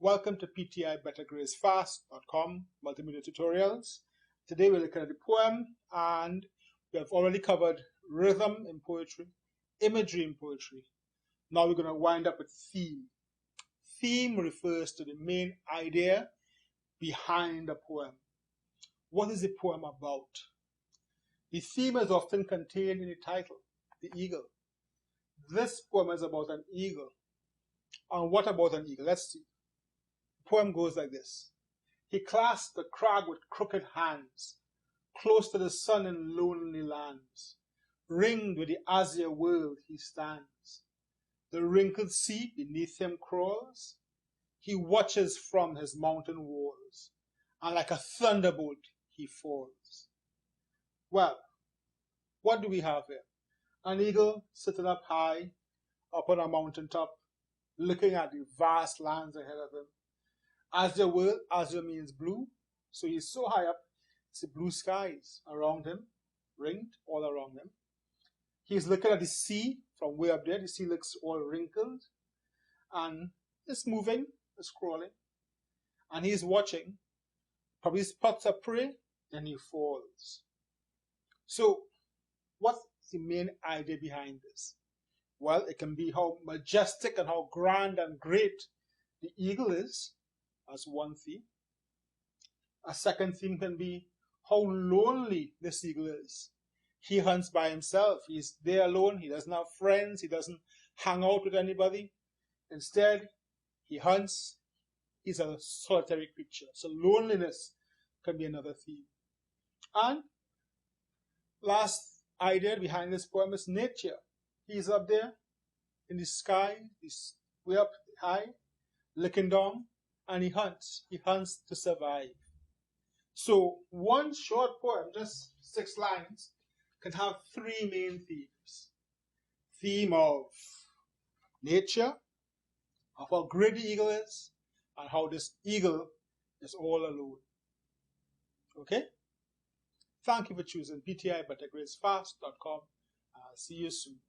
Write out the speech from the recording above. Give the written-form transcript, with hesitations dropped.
Welcome to BetterGradesFast.com multimedia tutorials. Today we're looking at the poem, and we have already covered rhythm in poetry, imagery in poetry. Now we're going to wind up with theme. Theme refers to the main idea behind a poem. What is the poem about? The theme is often contained in the title, the eagle. This poem is about an eagle. And what about an eagle? Let's see. The poem goes like this. He clasped the crag with crooked hands, close to the sun in lonely lands. Ringed with the azure world he stands. The wrinkled sea beneath him crawls. He watches from his mountain walls, and like a thunderbolt he falls. Well, what do we have here? An eagle sitting up high, up on a mountaintop, looking at the vast lands ahead of him. Azure world, azure means blue, so he's so high up, it's the blue skies around him, ringed all around him. He's looking at the sea from way up there. The sea looks all wrinkled, and it's moving, it's crawling, and he's watching. Probably spots a prey, and he falls. So, what's the main idea behind this? Well, it can be how majestic and how grand and great the eagle is, as one theme. A second theme can be how lonely this eagle is. He hunts by himself. He's there alone. He doesn't have friends. He doesn't hang out with anybody. Instead, he hunts. He's a solitary creature. So loneliness can be another theme. And last idea behind this poem is nature. He's up there in the sky. He's way up high, looking down, and he hunts. He hunts to survive. So one short poem, just 6 lines, can have 3 main themes. Theme of nature, of how great the eagle is, and how this eagle is all alone. Okay? Thank you for choosing BetterGradesFast.com. I'll see you soon.